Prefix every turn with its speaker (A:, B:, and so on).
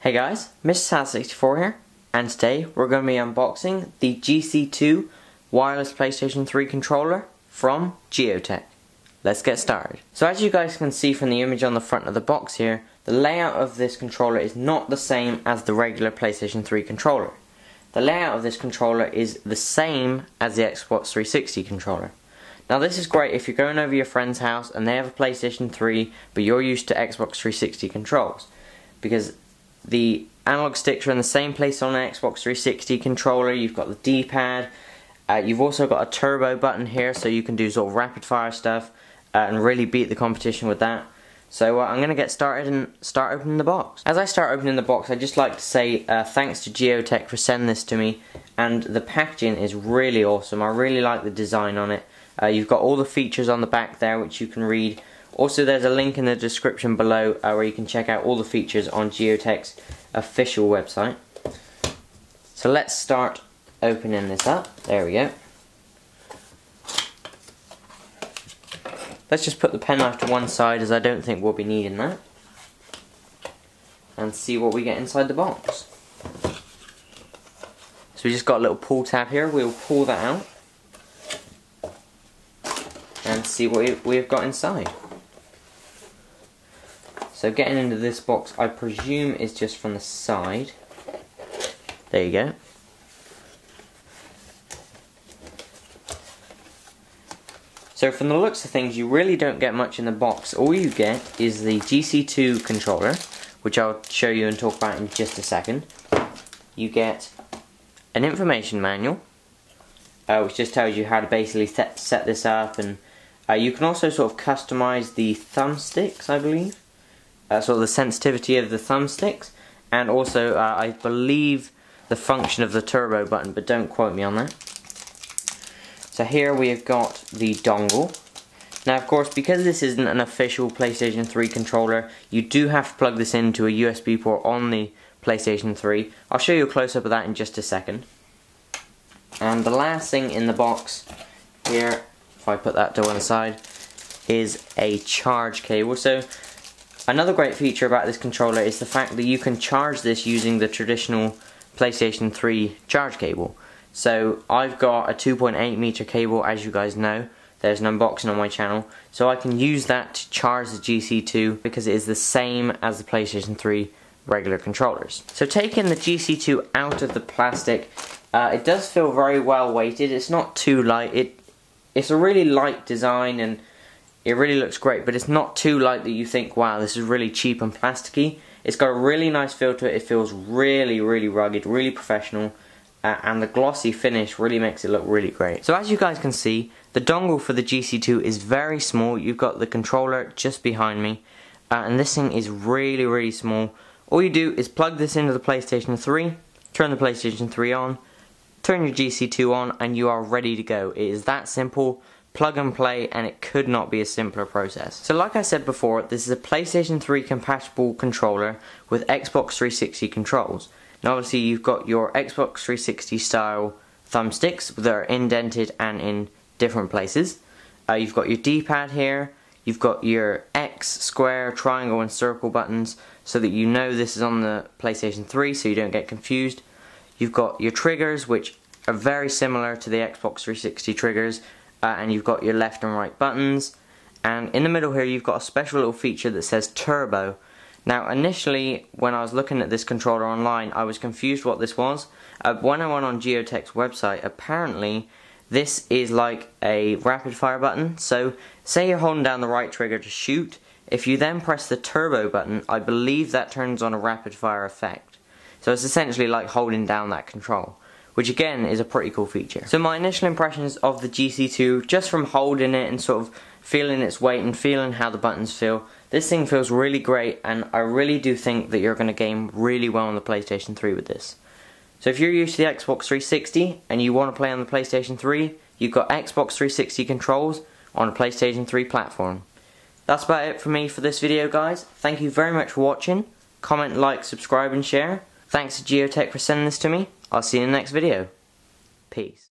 A: Hey guys, Mr. 64 here, and today we're going to be unboxing the GC-2 wireless PlayStation 3 controller from Gioteck. Let's get started. So as you guys can see from the image on the front of the box here, the layout of this controller is not the same as the regular PlayStation 3 controller. The layout of this controller is the same as the Xbox 360 controller. Now this is great if you're going over your friend's house and they have a PlayStation 3 but you're used to Xbox 360 controls, because the analog sticks are in the same place on an Xbox 360 controller. You've got the D-pad, you've also got a turbo button here so you can do sort of rapid fire stuff and really beat the competition with that. So I'm going to get started and start opening the box. As I start opening the box, I'd just like to say thanks to Gioteck for sending this to me, and the packaging is really awesome. I really like the design on it. You've got all the features on the back there which you can read. Also, there's a link in the description below where you can check out all the features on Gioteck's official website. So let's start opening this up. There we go. Let's just put the penknife to one side, as I don't think we'll be needing that, and see what we get inside the box. So we just got a little pull tab here. We'll pull that out and see what we've got inside. So getting into this box, I presume is just from the side. There you go. So from the looks of things, you really don't get much in the box. All you get is the GC-2 controller, which I'll show you and talk about in just a second. You get an information manual, which just tells you how to basically set this up, and you can also sort of customize the thumbsticks, I believe. Sort of the sensitivity of the thumbsticks, and also I believe the function of the turbo button, but don't quote me on that. So here we have got the dongle. Now of course, because this isn't an official PlayStation 3 controller, you do have to plug this into a USB port on the PlayStation 3. I'll show you a close-up of that in just a second. And the last thing in the box here, if I put that to one side, is a charge cable. So another great feature about this controller is the fact that you can charge this using the traditional PlayStation 3 charge cable. So I've got a 2.8 meter cable, as you guys know. There's an unboxing on my channel. So I can use that to charge the GC-2 because it is the same as the PlayStation 3 regular controllers. So taking the GC-2 out of the plastic, it does feel very well weighted. It's not too light. It's a really light design and it really looks great, but it's not too light that you think, wow, this is really cheap and plasticky. It's got a really nice feel to it. It feels really, really rugged, really professional, and the glossy finish really makes it look really great. So as you guys can see, the dongle for the GC-2 is very small. You've got the controller just behind me, and this thing is really, really small. All you do is plug this into the PlayStation 3, turn the PlayStation 3 on, turn your GC-2 on, and you are ready to go. It is that simple. Plug and play, and it could not be a simpler process. So like I said before, this is a PlayStation 3 compatible controller with Xbox 360 controls. Now obviously you've got your Xbox 360 style thumbsticks that are indented and in different places. You've got your D-pad here, you've got your X, square, triangle and circle buttons so that you know this is on the PlayStation 3 so you don't get confused. You've got your triggers, which are very similar to the Xbox 360 triggers, and you've got your left and right buttons, and in the middle here you've got a special little feature that says turbo. Now initially when I was looking at this controller online, I was confused what this was. When I went on Gioteck's website, apparently this is like a rapid fire button. So say you're holding down the right trigger to shoot, if you then press the turbo button, I believe that turns on a rapid fire effect. So it's essentially like holding down that control, which again is a pretty cool feature. So my initial impressions of the GC-2, just from holding it and sort of feeling its weight and feeling how the buttons feel, this thing feels really great, and I really do think that you're going to game really well on the PlayStation 3 with this. So if you're used to the Xbox 360 and you want to play on the PlayStation 3, you've got Xbox 360 controls on a PlayStation 3 platform. That's about it for me for this video, guys. Thank you very much for watching. Comment, like, subscribe and share. Thanks to Gioteck for sending this to me. I'll see you in the next video. Peace.